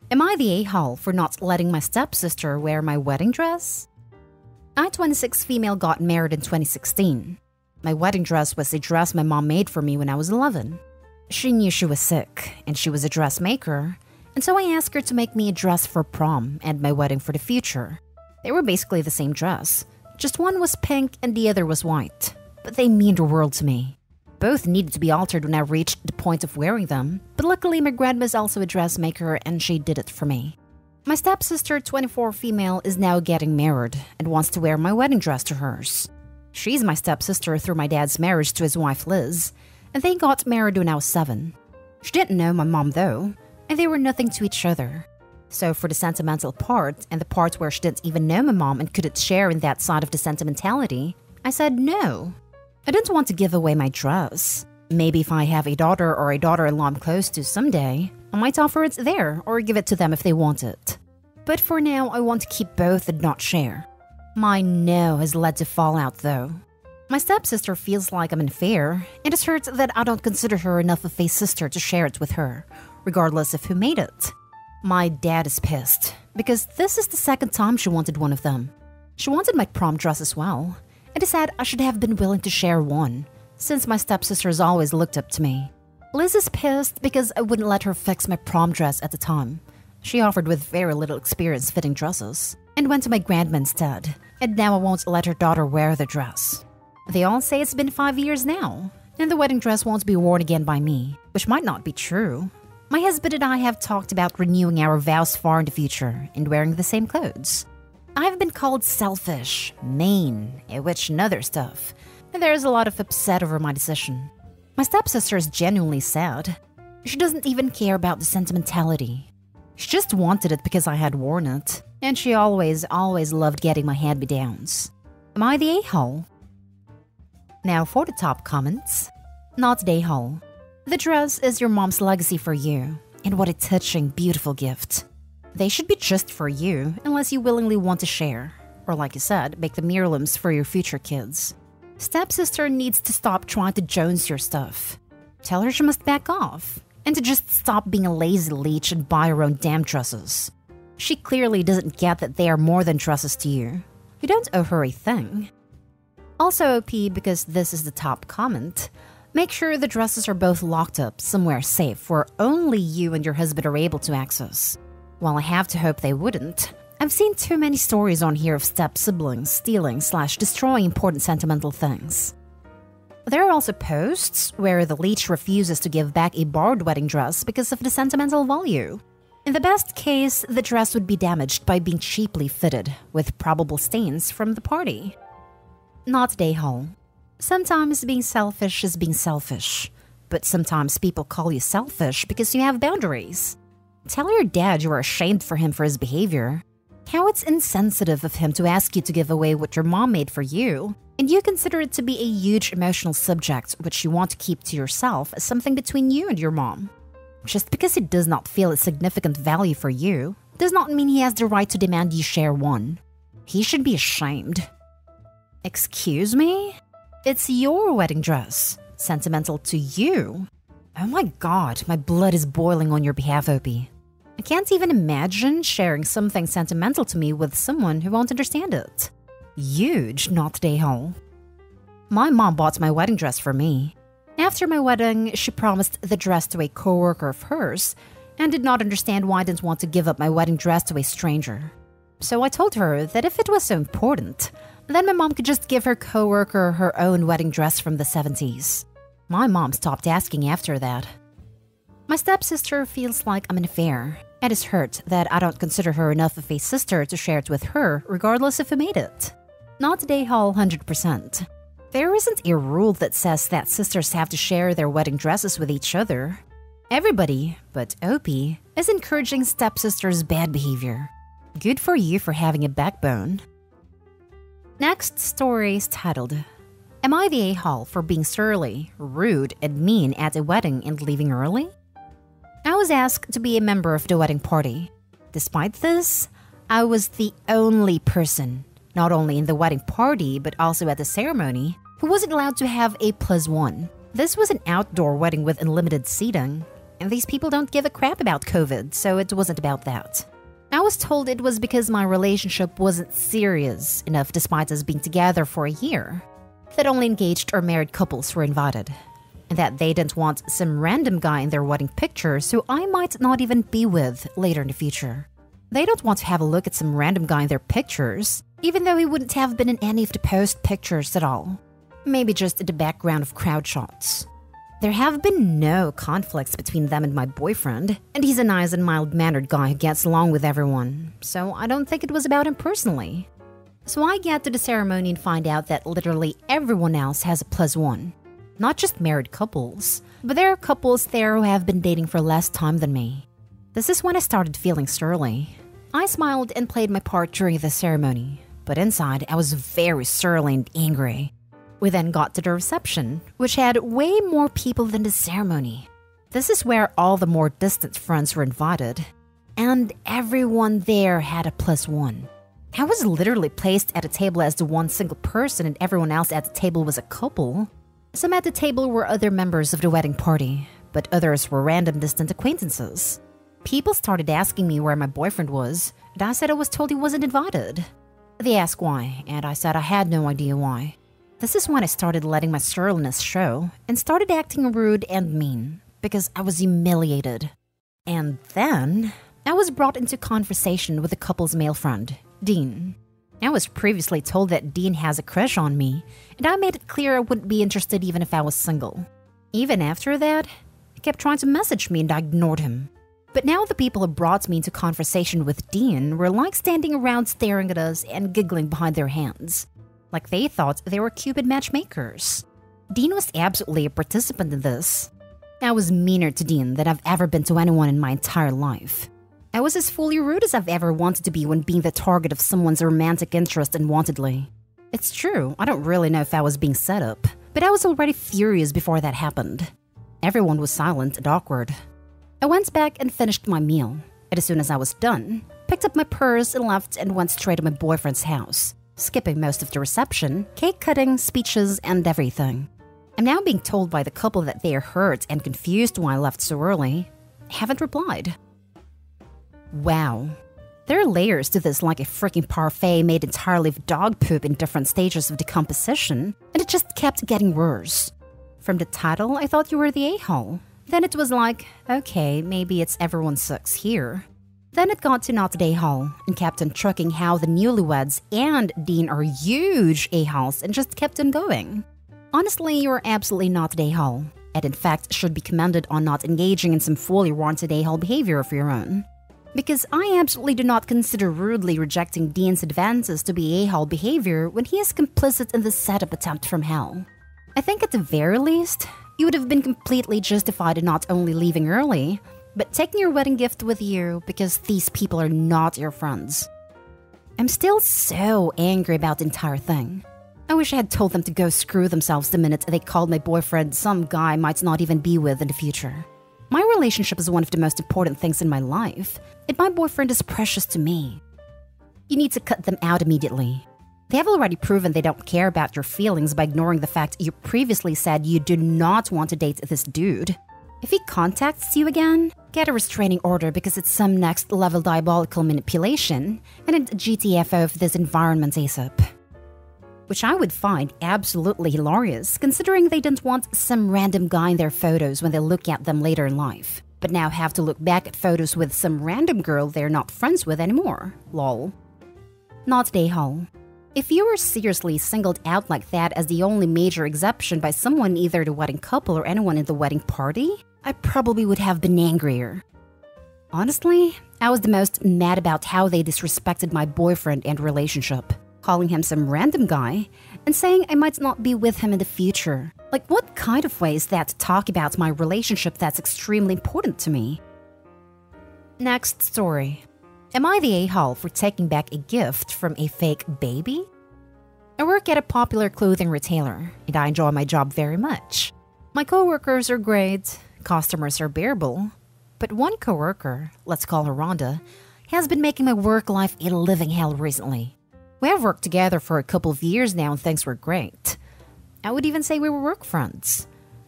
Am I the a-hole for not letting my stepsister wear my wedding dress? I, 26 female, got married in 2016. My wedding dress was a dress my mom made for me when I was 11. She knew she was sick, and she was a dressmaker, and so I asked her to make me a dress for prom and my wedding for the future. They were basically the same dress, just one was pink and the other was white, but they mean the world to me. Both needed to be altered when I reached the point of wearing them, but luckily my grandma's also a dressmaker and she did it for me. My stepsister, 24 female, is now getting married and wants to wear my wedding dress to hers. She's my stepsister through my dad's marriage to his wife Liz, and they got married when I was 7. She didn't know my mom though, and they were nothing to each other. So for the sentimental part, and the part where she didn't even know my mom and couldn't share in that side of the sentimentality, I said no. I didn't want to give away my dress. Maybe if I have a daughter or a daughter-in-law I'm close to someday, I might offer it there or give it to them if they want it. But for now, I want to keep both and not share. My no has led to fallout though. My stepsister feels like I'm unfair, and is hurt that I don't consider her enough of a sister to share it with her, regardless of who made it. My dad is pissed, because this is the second time she wanted one of them. She wanted my prom dress as well, and he said I should have been willing to share one, since my stepsisters always looked up to me. Liz is pissed because I wouldn't let her fix my prom dress at the time. She offered with very little experience fitting dresses, and went to my grandma instead, and now I won't let her daughter wear the dress. They all say it's been 5 years now, and the wedding dress won't be worn again by me, which might not be true. My husband and I have talked about renewing our vows far in the future and wearing the same clothes. I've been called selfish, mean, a witch and other stuff, and there's a lot of upset over my decision. My stepsister is genuinely sad. She doesn't even care about the sentimentality. She just wanted it because I had worn it, and she always loved getting my hand-me-downs. Am I the a-hole? Now for the top comments. Not the a-hole. The dress is your mom's legacy for you, and what a touching, beautiful gift. They should be just for you, unless you willingly want to share, or like you said, make them heirlooms for your future kids. Stepsister needs to stop trying to Jones your stuff. Tell her she must back off, and to just stop being a lazy leech and buy her own damn dresses. She clearly doesn't get that they are more than dresses to you. You don't owe her a thing. Also OP, because this is the top comment, make sure the dresses are both locked up somewhere safe where only you and your husband are able to access. While I have to hope they wouldn't, I've seen too many stories on here of step-siblings stealing/destroying important sentimental things. There are also posts where the leech refuses to give back a borrowed wedding dress because of the sentimental value. In the best case, the dress would be damaged by being cheaply fitted, with probable stains from the party. Not the a-hole. Sometimes being selfish is being selfish, but sometimes people call you selfish because you have boundaries. Tell your dad you are ashamed for him for his behavior. How it's insensitive of him to ask you to give away what your mom made for you, and you consider it to be a huge emotional subject which you want to keep to yourself as something between you and your mom. Just because he does not feel a significant value for you, does not mean he has the right to demand you share one. He should be ashamed. Excuse me? It's your wedding dress. Sentimental to you. Oh my god, my blood is boiling on your behalf, Opie. I can't even imagine sharing something sentimental to me with someone who won't understand it. Huge not the a-hole. My mom bought my wedding dress for me. After my wedding, she promised the dress to a co-worker of hers and did not understand why I didn't want to give up my wedding dress to a stranger. So I told her that if it was so important, then my mom could just give her co-worker her own wedding dress from the 70s. My mom stopped asking after that. My stepsister feels like I'm unfair and is hurt that I don't consider her enough of a sister to share it with her regardless if who made it. Not the a-hole 100%. There isn't a rule that says that sisters have to share their wedding dresses with each other. Everybody, but Opie, is encouraging stepsisters' bad behavior. Good for you for having a backbone. Next story is titled, Am I the a-hole for being surly, rude, and mean at a wedding and leaving early? I was asked to be a member of the wedding party. Despite this, I was the only person, not only in the wedding party but also at the ceremony, who wasn't allowed to have a +1. This was an outdoor wedding with unlimited seating. And these people don't give a crap about COVID, so it wasn't about that. I was told it was because my relationship wasn't serious enough despite us being together for a year. That only engaged or married couples were invited. And that they didn't want some random guy in their wedding pictures who I might not even be with later in the future. They don't want to have a look at some random guy in their pictures, even though he wouldn't have been in any of the post pictures at all. Maybe just in the background of crowd shots. There have been no conflicts between them and my boyfriend, and he's a nice and mild-mannered guy who gets along with everyone, so I don't think it was about him personally. So I get to the ceremony and find out that literally everyone else has a +1. Not just married couples, but there are couples there who have been dating for less time than me. This is when I started feeling surly. I smiled and played my part during the ceremony, but inside I was very surly and angry. We then got to the reception, which had way more people than the ceremony. This is where all the more distant friends were invited, and everyone there had a +1. I was literally placed at a table as the one single person, and everyone else at the table was a couple. Some at the table were other members of the wedding party, but others were random distant acquaintances. People started asking me where my boyfriend was, and I said I was told he wasn't invited. They asked why, and I said I had no idea why. This is when I started letting my surliness show and started acting rude and mean because I was humiliated. And then I was brought into conversation with the couple's male friend, Dean. I was previously told that Dean has a crush on me, and I made it clear I wouldn't be interested even if I was single. Even after that, he kept trying to message me and I ignored him. But now the people who brought me into conversation with Dean were like standing around staring at us and giggling behind their hands. Like they thought they were Cupid matchmakers. Dean was absolutely a participant in this. I was meaner to Dean than I've ever been to anyone in my entire life. I was as fully rude as I've ever wanted to be when being the target of someone's romantic interest unwantedly. It's true, I don't really know if I was being set up, but I was already furious before that happened. Everyone was silent and awkward. I went back and finished my meal, and as soon as I was done, picked up my purse and left and went straight to my boyfriend's house, skipping most of the reception, cake cutting, speeches, and everything. I'm now being told by the couple that they are hurt and confused why I left so early. I haven't replied. Wow. There are layers to this, like a freaking parfait made entirely of dog poop in different stages of decomposition, and it just kept getting worse. From the title, I thought you were the a-hole. Then it was like, okay, maybe it's everyone sucks here. Then it got to not the a-hole, and kept on trucking how the newlyweds and Dean are huge a-holes and just kept on going. Honestly, you're absolutely not the a-hole, and in fact should be commended on not engaging in some fully warranted a-hole behavior of your own. Because I absolutely do not consider rudely rejecting Dean's advances to be a-hole behavior when he is complicit in the setup attempt from hell. I think at the very least, you would have been completely justified in not only leaving early, but taking your wedding gift with you because these people are not your friends. I'm still so angry about the entire thing. I wish I had told them to go screw themselves the minute they called my boyfriend some guy I might not even be with in the future. My relationship is one of the most important things in my life, and my boyfriend is precious to me. You need to cut them out immediately. They have already proven they don't care about your feelings by ignoring the fact you previously said you do not want to date this dude. If he contacts you again, get a restraining order because it's some next level diabolical manipulation and a GTFO of this environment ASAP. Which I would find absolutely hilarious, considering they didn't want some random guy in their photos when they look at them later in life, but now have to look back at photos with some random girl they're not friends with anymore. Lol. Not a-hole. If you were seriously singled out like that as the only major exception by someone, either the wedding couple or anyone in the wedding party, I probably would have been angrier. Honestly, I was the most mad about how they disrespected my boyfriend and relationship, calling him some random guy and saying I might not be with him in the future. Like, what kind of way is that to talk about my relationship that's extremely important to me? Next story. Am I the a-hole for taking back a gift from a fake baby? I work at a popular clothing retailer, and I enjoy my job very much. My coworkers are great, customers are bearable, but one coworker, let's call her Rhonda, has been making my work life a living hell recently. We have worked together for a couple of years now and things were great. I would even say we were work friends.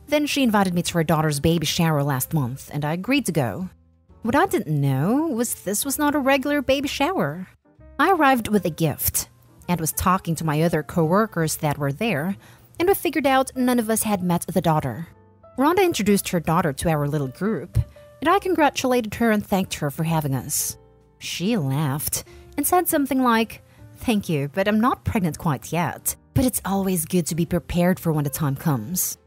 Then she invited me to her daughter's baby shower last month, and I agreed to go. What I didn't know was this was not a regular baby shower. I arrived with a gift and was talking to my other co-workers that were there, and we figured out none of us had met the daughter. Rhonda introduced her daughter to our little group, and I congratulated her and thanked her for having us. She laughed and said something like, "Thank you, but I'm not pregnant quite yet. But it's always good to be prepared for when the time comes."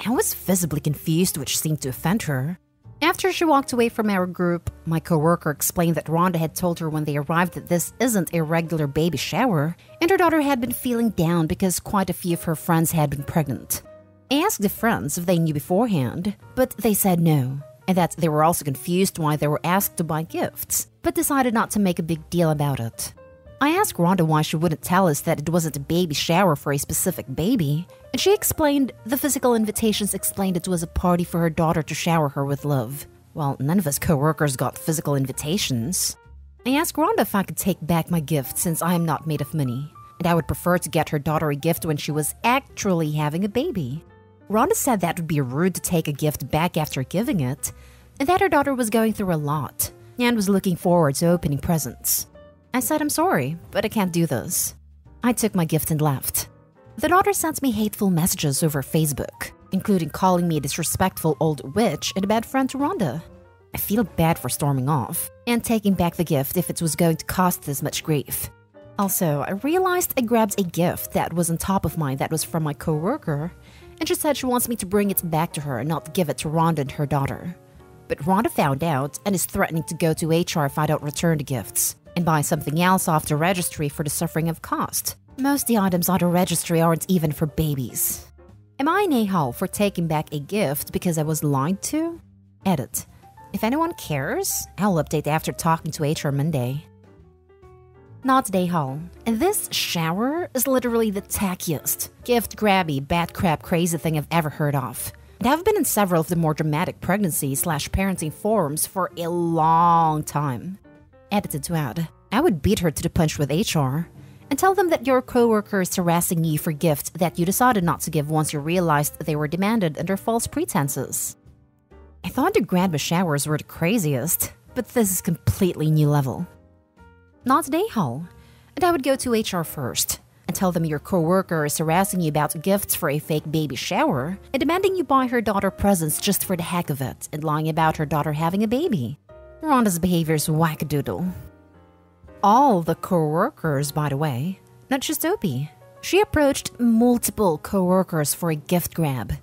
I was visibly confused, which seemed to offend her. After she walked away from our group, my coworker explained that Rhonda had told her when they arrived that this isn't a regular baby shower, and her daughter had been feeling down because quite a few of her friends had been pregnant. I asked the friends if they knew beforehand, but they said no, and that they were also confused why they were asked to buy gifts, but decided not to make a big deal about it. I asked Rhonda why she wouldn't tell us that it wasn't a baby shower for a specific baby, and she explained the physical invitations explained it was a party for her daughter to shower her with love. Well, none of us co-workers got physical invitations. I asked Rhonda if I could take back my gift since I am not made of money, and I would prefer to get her daughter a gift when she was actually having a baby. Rhonda said that would be rude to take a gift back after giving it, and that her daughter was going through a lot and was looking forward to opening presents. I said I'm sorry, but I can't do this. I took my gift and left. The daughter sent me hateful messages over Facebook, including calling me a disrespectful old witch and a bad friend to Rhonda. I feel bad for storming off and taking back the gift if it was going to cost this much grief. Also, I realized I grabbed a gift that was on top of mine that was from my coworker, and she said she wants me to bring it back to her and not give it to Rhonda and her daughter. But Rhonda found out and is threatening to go to HR if I don't return the gifts and buy something else off the registry for the suffering of cost. Most of the items on the registry aren't even for babies. Am I an a-hole for taking back a gift because I was lied to? Edit. If anyone cares, I'll update after talking to HR Monday. Not a hole. And this shower is literally the tackiest, gift grabby, bad crap crazy thing I've ever heard of. And I've been in several of the more dramatic pregnancy/parenting forums for a long time. Edited to add, I would beat her to the punch with HR and tell them that your coworker is harassing you for gifts that you decided not to give once you realized they were demanded under false pretenses. I thought the grandma showers were the craziest, but this is completely new level. Not a hole, and I would go to HR first and tell them your coworker is harassing you about gifts for a fake baby shower and demanding you buy her daughter presents just for the heck of it and lying about her daughter having a baby. Rhonda's behavior is wackadoodle. All the co-workers, by the way, not just Opie. She approached multiple co-workers for a gift grab.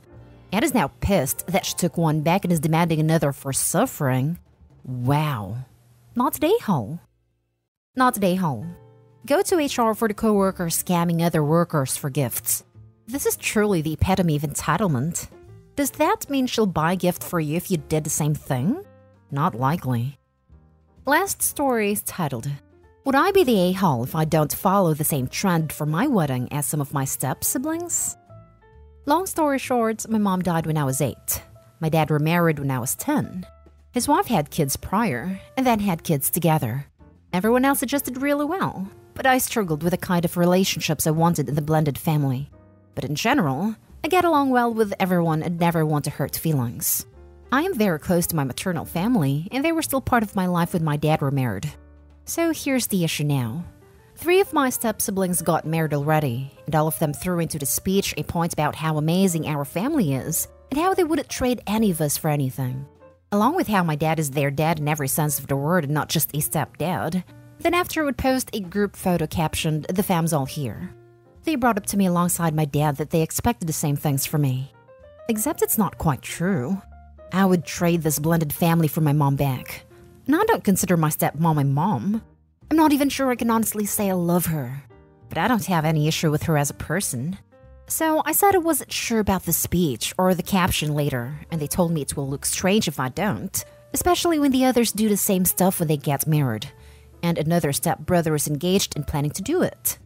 Ed is now pissed that she took one back and is demanding another for suffering. Wow. Not a hole. Not a hole. Go to HR for the co-worker scamming other workers for gifts. This is truly the epitome of entitlement. Does that mean she'll buy a gift for you if you did the same thing? Not likely. Last story is titled, Would I be the a-hole if I don't follow the same trend for my wedding as some of my step-siblings? Long story short, my mom died when I was 8. My dad remarried when I was 10. His wife had kids prior, and then had kids together. Everyone else adjusted really well, but I struggled with the kind of relationships I wanted in the blended family. But in general, I get along well with everyone and never want to hurt feelings. I am very close to my maternal family, and they were still part of my life when my dad remarried. So here's the issue now. 3 of my step-siblings got married already, and all of them threw into the speech a point about how amazing our family is, and how they wouldn't trade any of us for anything. Along with how my dad is their dad in every sense of the word and not just a stepdad. Then after I would post a group photo captioned, "The fam's all here." They brought up to me alongside my dad that they expected the same things from me. Except it's not quite true. I would trade this blended family for my mom back. And I don't consider my stepmom my mom. I'm not even sure I can honestly say I love her. But I don't have any issue with her as a person. So I said I wasn't sure about the speech or the caption later, and they told me it will look strange if I don't, especially when the others do the same stuff when they get married, and another stepbrother is engaged and planning to do it.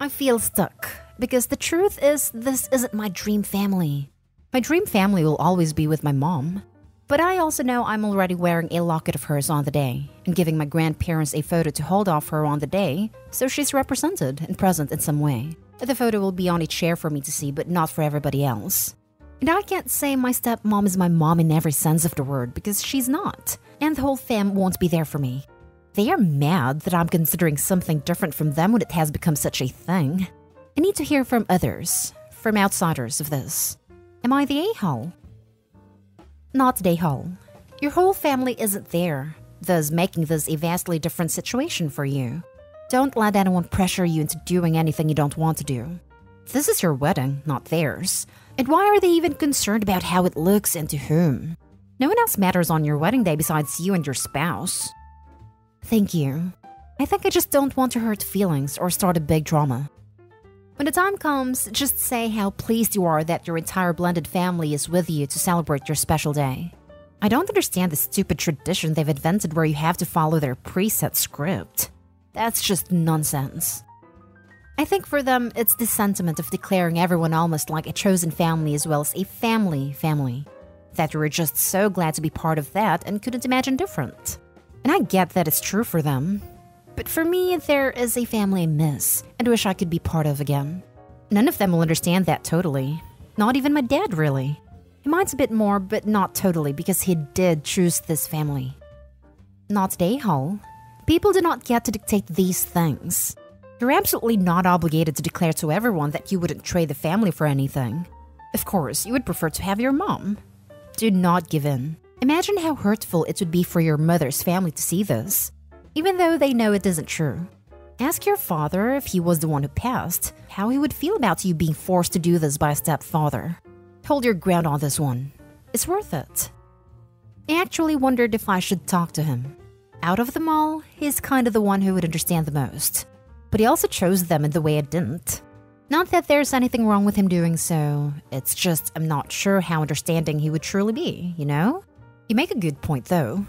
I feel stuck, because the truth is this isn't my dream family. My dream family will always be with my mom. But I also know I'm already wearing a locket of hers on the day, and giving my grandparents a photo to hold off her on the day, so she's represented and present in some way. The photo will be on a chair for me to see, but not for everybody else. And I can't say my stepmom is my mom in every sense of the word because she's not. And the whole fam won't be there for me. They are mad that I'm considering something different from them when it has become such a thing. I need to hear from others, from outsiders of this. Am I the a-hole? Not the a-hole. Your whole family isn't there, thus making this a vastly different situation for you. Don't let anyone pressure you into doing anything you don't want to do. This is your wedding, not theirs. And why are they even concerned about how it looks and to whom? No one else matters on your wedding day besides you and your spouse. Thank you. I think I just don't want to hurt feelings or start a big drama. When the time comes, just say how pleased you are that your entire blended family is with you to celebrate your special day. I don't understand the stupid tradition they've invented where you have to follow their preset script. That's just nonsense. I think for them, it's the sentiment of declaring everyone almost like a chosen family as well as a family. That you were just so glad to be part of that and couldn't imagine different. And I get that it's true for them. But for me, there is a family I miss and wish I could be part of again. None of them will understand that totally. Not even my dad, really. He minds a bit more, but not totally, because he did choose this family. Not the a-hole. People do not get to dictate these things. You're absolutely not obligated to declare to everyone that you wouldn't trade the family for anything. Of course, you would prefer to have your mom. Do not give in. Imagine how hurtful it would be for your mother's family to see this, even though they know it isn't true. Ask your father, if he was the one who passed, how he would feel about you being forced to do this by a stepfather. Hold your ground on this one. It's worth it. I actually wondered if I should talk to him. Out of them all, he's kind of the one who would understand the most. But he also chose them in the way I didn't. Not that there's anything wrong with him doing so, it's just I'm not sure how understanding he would truly be, you know? You make a good point though.